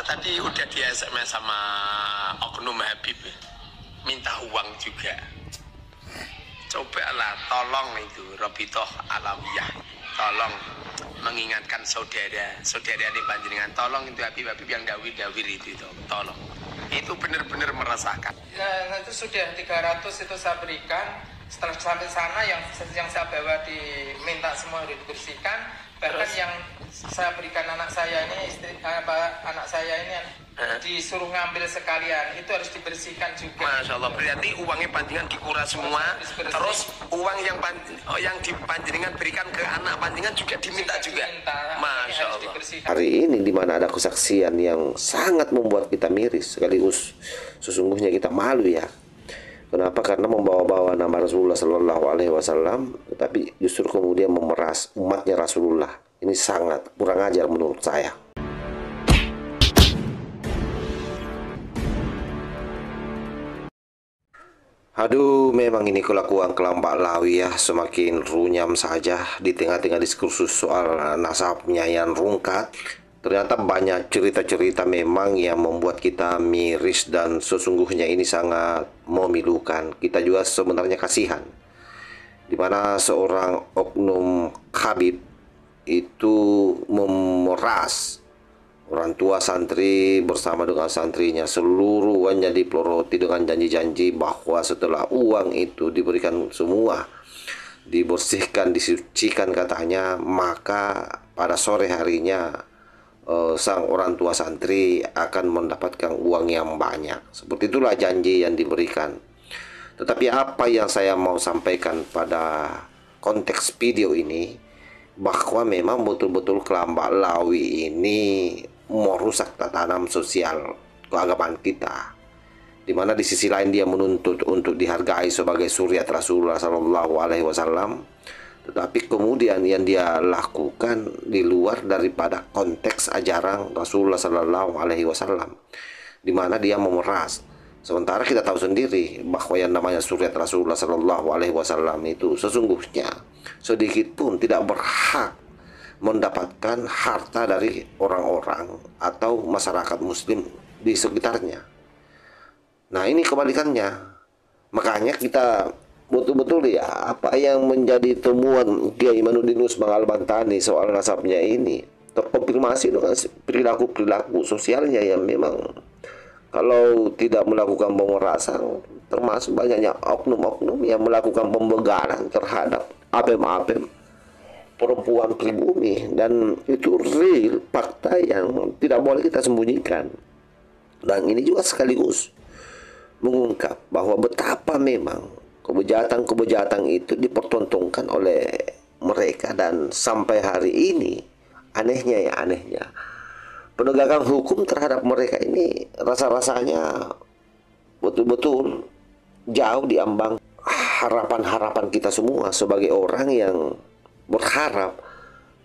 Saat tadi udah di SMS sama Oknum Habib, minta uang juga. Cobalah tolong itu Robitoh Alawiyah, tolong mengingatkan saudara ini panjenengan, tolong itu Habib yang dawir itu tolong. Itu benar-benar merasakan. Ya, itu sudah 300 itu saya berikan. Setelah sampai sana yang saya bawa diminta semua dibersihkan. Bahkan yang saya berikan anak saya ini, anak saya ini disuruh ngambil sekalian, itu harus dibersihkan juga. Masya Allah, berarti uangnya panjenengan dikuras semua, terus uang yang dipanjenengan berikan ke anak panjenengan juga diminta juga. Masya Allah. Hari ini di mana ada kesaksian yang sangat membuat kita miris, sekaligus sesungguhnya kita malu ya. Kenapa? Karena membawa-bawa nama Rasulullah Shallallahu Alaihi Wasallam, tetapi justru kemudian memeras umatnya Rasulullah. Ini sangat kurang ajar menurut saya. Aduh, memang ini kelakuan kelompok Lawi ya, semakin runyam saja di tengah-tengah diskursus soal nasabnya yang rungkat. Ternyata banyak cerita-cerita memang yang membuat kita miris dan sesungguhnya ini sangat memilukan. Kita juga sebenarnya kasihan. Dimana seorang oknum Habib itu memeras orang tua santri bersama dengan santrinya, seluruh uangnya dipeloroti dengan janji-janji bahwa setelah uang itu diberikan semua, dibersihkan, disucikan katanya, maka pada sore harinya sang orang tua santri akan mendapatkan uang yang banyak. Seperti itulah janji yang diberikan. Tetapi apa yang saya mau sampaikan pada konteks video ini, bahwa memang betul-betul kelompok Lawi ini merusak tatanan sosial keagamaan kita, dimana di sisi lain dia menuntut untuk dihargai sebagai suriat Rasulullah Shallallahu Alaihi Wasallam, tetapi kemudian yang dia lakukan di luar daripada konteks ajaran Rasulullah Shallallahu Alaihi Wasallam, dimana dia memeras. Sementara kita tahu sendiri bahwa yang namanya suriat Rasulullah Shallallahu Alaihi Wasallam itu sesungguhnya sedikit pun tidak berhak mendapatkan harta dari orang-orang atau masyarakat muslim di sekitarnya. Nah, ini kebalikannya. Makanya kita betul-betul ya, apa yang menjadi temuan Kiai Imanuddin Usman Al-Bantani soal nasabnya ini terkonfirmasi dengan perilaku sosialnya yang memang kalau tidak melakukan pemerasan, termasuk banyaknya oknum-oknum yang melakukan pembegalan terhadap apem-apem perempuan pribumi, dan itu real fakta yang tidak boleh kita sembunyikan. Dan ini juga sekaligus mengungkap bahwa betapa memang kebejatan itu dipertontonkan oleh mereka, dan sampai hari ini anehnya penegakan hukum terhadap mereka ini rasa-rasanya betul-betul jauh diambang harapan-harapan kita semua sebagai orang yang berharap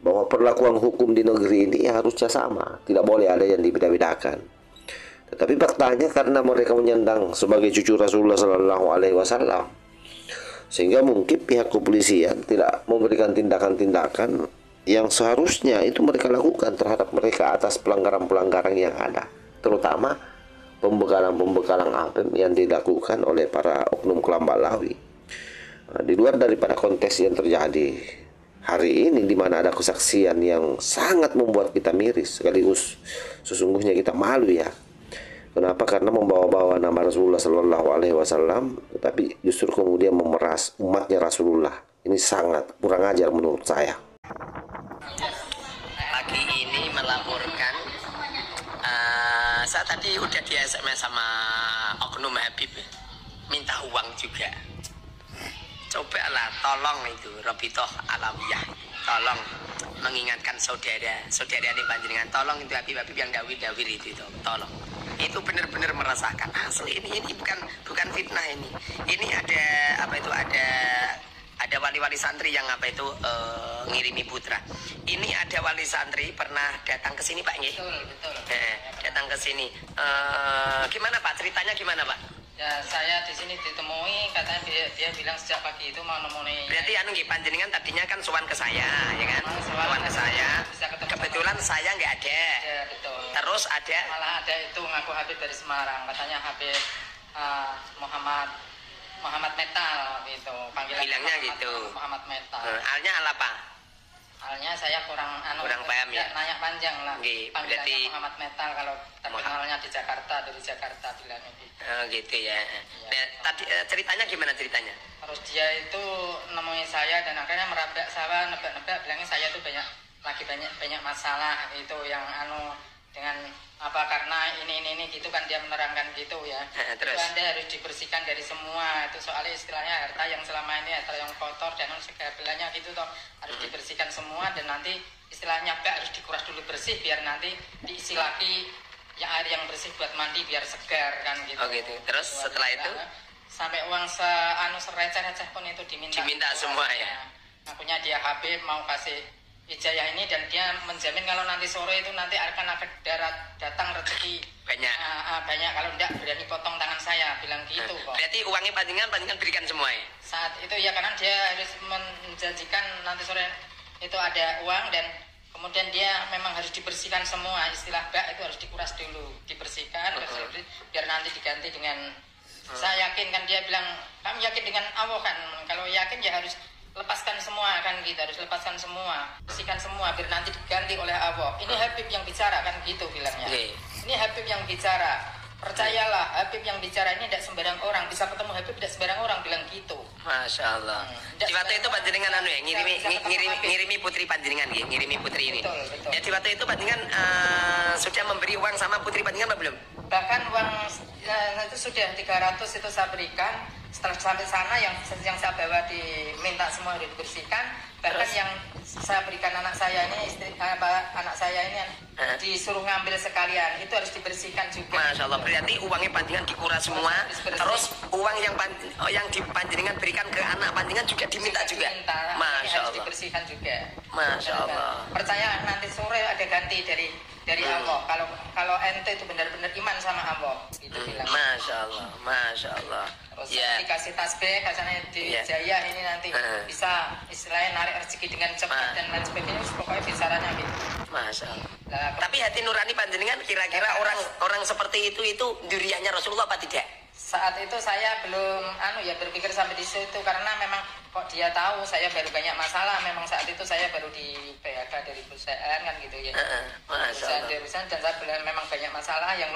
bahwa perlakuan hukum di negeri ini harusnya sama, tidak boleh ada yang dibeda-bedakan. Tetapi faktanya karena mereka menyandang sebagai cucu Rasulullah Shallallahu Alaihi Wasallam, sehingga mungkin pihak kepolisian tidak memberikan tindakan-tindakan yang seharusnya itu mereka lakukan terhadap mereka atas pelanggaran-pelanggaran yang ada, terutama pembekalan-pembekalan apem yang dilakukan oleh para oknum kelompok Lawi. Nah, di luar daripada konteks yang terjadi hari ini, di mana ada kesaksian yang sangat membuat kita miris, sekaligus sesungguhnya kita malu ya. Kenapa? Karena membawa-bawa nama Rasulullah Shallallahu Alaihi Wasallam, tetapi justru kemudian memeras umatnya Rasulullah. Ini sangat kurang ajar menurut saya. Pagi ini melaporkan, saat tadi udah di SMS sama Oknum Habib, minta uang juga. Cobalah tolong itu Robitoh Alawiyah, tolong mengingatkan saudara ini panjenengan, tolong itu Habib yang dawir itu tolong. Itu benar-benar merasakan asli, ini bukan fitnah ini. Ini ada wali-wali santri yang ngirimi putra. Ini ada wali santri pernah datang ke sini Pak nggih? Betul. Datang ke sini. Gimana Pak, ceritanya gimana Pak? Ya, saya di sini ditemui, katanya dia bilang sejak pagi itu mau nemoni. Berarti panjenengan tadinya kan sowan ke saya, ya kan? Sowan ke saya. Kebetulan saya nggak ada. Ya, betul. Terus ada malah ada itu ngaku Habib dari Semarang, katanya Habib Muhammad Metal gitu, panggilan bilangnya gitu. Muhammad Metal. Alnya al apa? Alnya saya kurang kurang paham ya. Nanya panjang lah. Nggih, Panggilannya berarti Muhammad Metal kalau terkenalnya di Jakarta, dari Jakarta bilangnya gitu. Gitu ya. Nah, tadi ceritanya gimana ceritanya? Terus dia itu nemuin saya dan akhirnya merabak saya, nebak-nebak bilangnya saya tuh banyak masalah itu yang dengan apa karena ini gitu kan dia menerangkan gitu ya. Terus itu Anda harus dibersihkan dari semua itu, soalnya istilahnya harta yang selama ini harta yang kotor dan segalanya gitu toh harus dibersihkan semua, dan nanti istilahnya harus dikuras dulu bersih biar nanti diisi lagi yang air yang bersih buat mandi biar segar kan gitu. Oh gitu. Terus setelah itu sampai uang sereceh-receh pun itu diminta semua ya. Ngakunya dia Habib mau kasih ijazah ini, dan dia menjamin kalau nanti sore itu nanti akan datang rezeki banyak. Banyak, kalau enggak berani potong tangan saya, bilang gitu kok. Berarti uangnya panjenengan berikan semua ya? Saat itu ya karena dia harus menjanjikan nanti sore itu ada uang, dan kemudian dia memang harus dibersihkan semua, istilah bak itu harus dikuras dulu, dibersihkan biar nanti diganti dengan saya yakin kan, dia bilang kamu yakin dengan Allah kan, kalau yakin ya harus lepaskan semua kan gitu, harus lepaskan semua, bersihkan semua biar nanti diganti oleh Allah. Ini Habib yang bicara kan gitu bilangnya. Ini Habib yang bicara, percayalah Habib yang bicara ini tidak sembarang orang, bisa ketemu Habib tidak sembarang orang, bilang gitu. Masya Allah. Di waktu itu panjenengan ya ngirimi putri panjenengan gitu, ngirimi putri ini. Betul. Ya di waktu itu panjenengan sudah memberi uang sama putri panjenengan apa belum? Bahkan uang itu sudah 300 itu saya berikan. Setelah sampai sana yang saya bawa diminta semua dibersihkan, bahkan yang saya berikan anak saya ini anak saya ini disuruh ngambil sekalian, itu harus dibersihkan juga. Masya Allah, berarti uangnya panjenengan dikuras semua, terus uang yang panjenengan berikan ke anak panjenengan juga diminta juga. Masya Allah, harus dibersihkan juga. Masya Allah. Percaya nanti sore ada ganti dari Allah. Kalau ente itu benar-benar iman sama Allah, itu bilang. Masya Allah, Masya Allah. Terus dikasih tasbih, katanya di Jaya ini nanti bisa istilahnya narik rezeki dengan cepat dan lain sebagainya, pokoknya bicaranya gitu. Masya Allah. Tapi hati nurani panjenengan kira-kira orang seperti itu duriannya Rasulullah apa tidak? Saat itu saya belum berpikir sampai di situ, karena memang kok dia tahu saya baru banyak masalah, memang saat itu saya baru di PHK dari perusahaan kan gitu ya. Perusahaan dan saya memang banyak masalah yang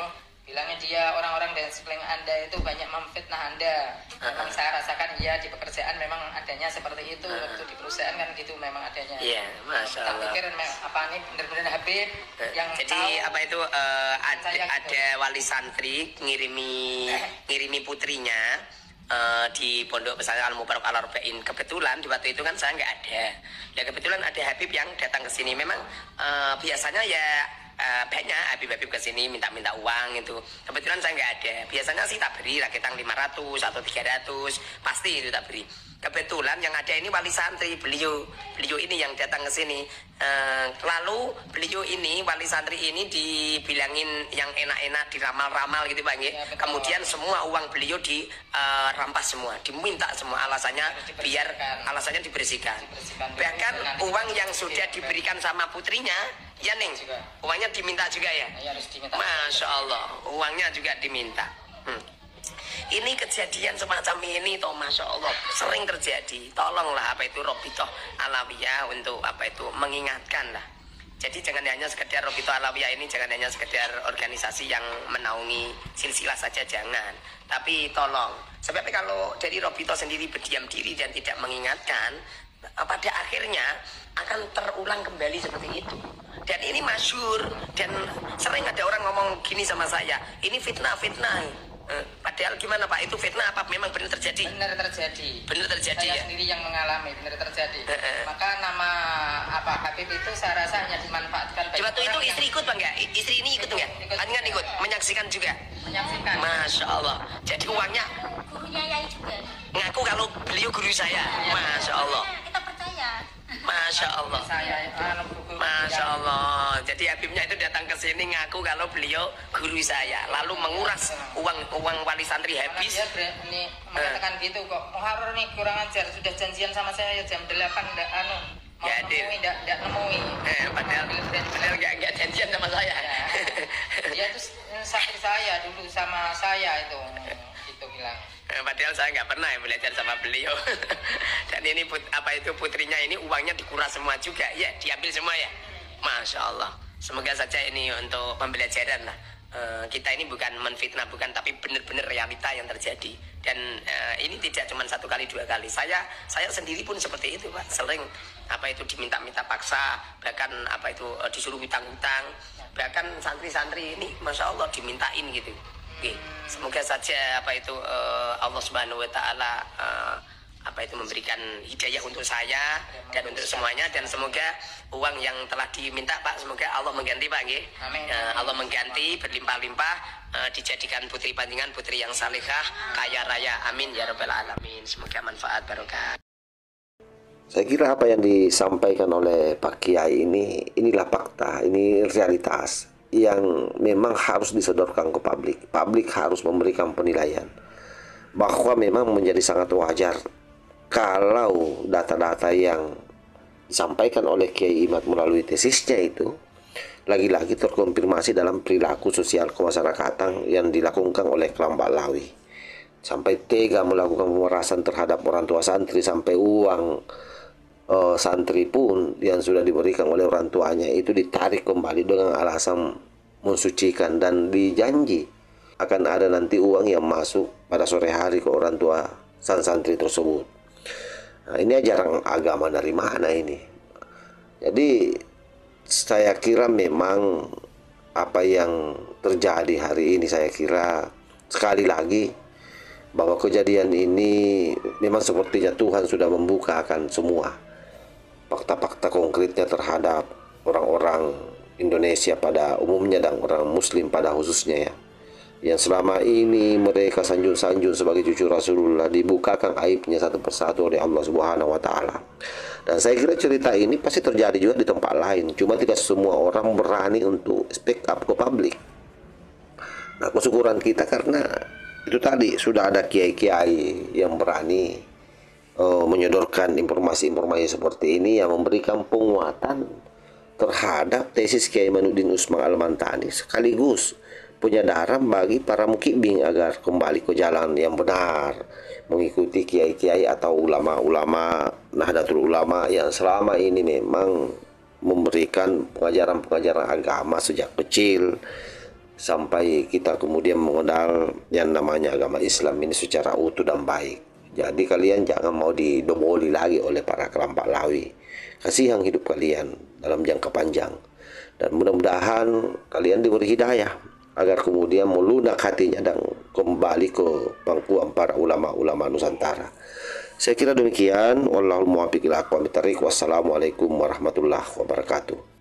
bilangnya dia orang-orang dan sekeliling Anda itu banyak memfitnah Anda. Memang saya rasakan ya di pekerjaan memang adanya seperti itu, waktu di perusahaan kan gitu memang adanya. Iya, Masya Allah. Tak pikir apa ini benar-benar Habib yang jadi tahu, apa itu ada wali santri ngirimi putrinya di Pondok Pesantren Al Mubarak Al Arba'in. Kebetulan di waktu itu kan saya nggak ada. Ya kebetulan ada Habib yang datang ke sini. Memang biasanya ya banyak Habib-Habib ke sini minta uang itu. Kebetulan saya nggak ada. Biasanya sih tak beri lah kita 500 atau 300, pasti itu tak beri. Kebetulan yang ada ini wali santri, beliau ini yang datang ke sini. Lalu beliau ini wali santri ini dibilangin yang enak-enak, diramal-ramal gitu Bang ya. Kemudian semua uang beliau dirampas semua, diminta semua, alasannya dibersihkan. Bahkan uang yang sudah diberikan sama putrinya, ya Neng, uangnya diminta juga ya. Masya Allah, uangnya juga diminta. Ini kejadian semacam ini toh, Masya Allah, sering terjadi. Tolonglah apa itu Robitoh Alawiyah untuk apa itu mengingatkan lah. Jadi jangan hanya sekedar Robitoh Alawiyah ini, jangan hanya sekedar organisasi yang menaungi silsilah saja, jangan. Tapi tolong, sebab kalau dari Robitoh sendiri berdiam diri dan tidak mengingatkan, pada akhirnya akan terulang kembali seperti itu. Dan ini masyhur, dan sering ada orang ngomong gini sama saya, ini fitnah. Padahal gimana Pak, itu fitnah apa memang benar terjadi? Benar terjadi saya ya? sendiri yang mengalami, benar terjadi. Maka nama Habib itu saya rasa hanya dimanfaatkan. Waktu itu istri ikut Bang nggak? Istri ini ikut nggak? Panjenengan ikut, menyaksikan juga? Menyaksikan. Masya Allah. Jadi uangnya gurunya Yai juga ngaku kalau beliau guru saya. Masya Allah. kita percaya. Masya Allah. Masya Allah. Jadi Habibnya itu datang ke sini ngaku kalau beliau guru saya, lalu menguras uang wali santri habis. Dia berani mengatakan gitu kok. Muharrar nih kurang ajar, sudah janjian sama saya jam 8 enggak mau Nggak hadir. nemui, tidak nemui. Padahal nggak janjian sama saya. Ya. Dia tuh santri saya dulu sama saya itu bilang. Padahal saya nggak pernah belajar sama beliau. Dan ini putrinya ini uangnya dikuras semua juga, ya diambil semua ya. Masya Allah. Semoga saja ini untuk pembelajaran lah. Kita ini bukan menfitnah, bukan, tapi benar-benar realita yang terjadi. Dan ini tidak cuma 1 kali 2 kali. Saya sendiri pun seperti itu, Pak. Sering diminta-minta paksa, bahkan disuruh hutang-hutang. Bahkan santri-santri ini, masya Allah, dimintain gitu. Oke. Semoga saja Allah Subhanahu Wa Taala memberikan hidayah untuk saya dan untuk semuanya, dan semoga uang yang telah diminta Pak, semoga Allah mengganti Pak, nggih. Amin. Allah mengganti berlimpah-limpah, dijadikan putri panjenengan putri yang salehah, kaya raya, amin ya rabbal alamin. Semoga manfaat barokah. Saya kira apa yang disampaikan oleh Pak Kiai inilah fakta, ini realitas yang memang harus disodorkan ke publik. Publik harus memberikan penilaian bahwa memang menjadi sangat wajar kalau data-data yang disampaikan oleh Kiai Imad melalui tesisnya itu lagi-lagi terkonfirmasi dalam perilaku sosial kemasyarakatan yang dilakukan oleh kelompok Lawi. Sampai tega melakukan pemerasan terhadap orang tua santri, sampai uang santri pun yang sudah diberikan oleh orang tuanya itu ditarik kembali dengan alasan mensucikan, dan dijanji akan ada nanti uang yang masuk pada sore hari ke orang tua sang santri tersebut. Nah, ini ajaran agama dari mana ini? Jadi saya kira memang apa yang terjadi hari ini, saya kira sekali lagi bahwa kejadian ini memang sepertinya Tuhan sudah membukakan semua fakta-fakta konkretnya terhadap orang-orang Indonesia pada umumnya dan orang Muslim pada khususnya, ya, yang selama ini mereka sanjung-sanjung sebagai cucu Rasulullah, dibukakan aibnya satu persatu oleh Allah Subhanahu wa Ta'ala. Dan saya kira cerita ini pasti terjadi juga di tempat lain, cuma tidak semua orang berani untuk speak up ke publik. Nah, kesyukuran kita karena itu tadi sudah ada kiai-kiai yang berani menyodorkan informasi-informasi seperti ini yang memberikan penguatan terhadap tesis Kiai Imanuddin Usman Al-Mantani, sekaligus penyadaran bagi para mukibing agar kembali ke jalan yang benar, mengikuti kiai-kiai atau ulama-ulama Nahdlatul Ulama yang selama ini memang memberikan pengajaran-pengajaran agama sejak kecil sampai kita kemudian mengenal yang namanya agama Islam ini secara utuh dan baik. Jadi kalian jangan mau didoboli lagi oleh para kelompok Lawi. Kasihan hidup kalian dalam jangka panjang. Dan mudah-mudahan kalian diberi hidayah agar kemudian melunak hatinya dan kembali ke pangkuan para ulama-ulama Nusantara. Saya kira demikian. Wallahul muwaffiq ila aqwamit thariq. Wassalamualaikum warahmatullahi wabarakatuh.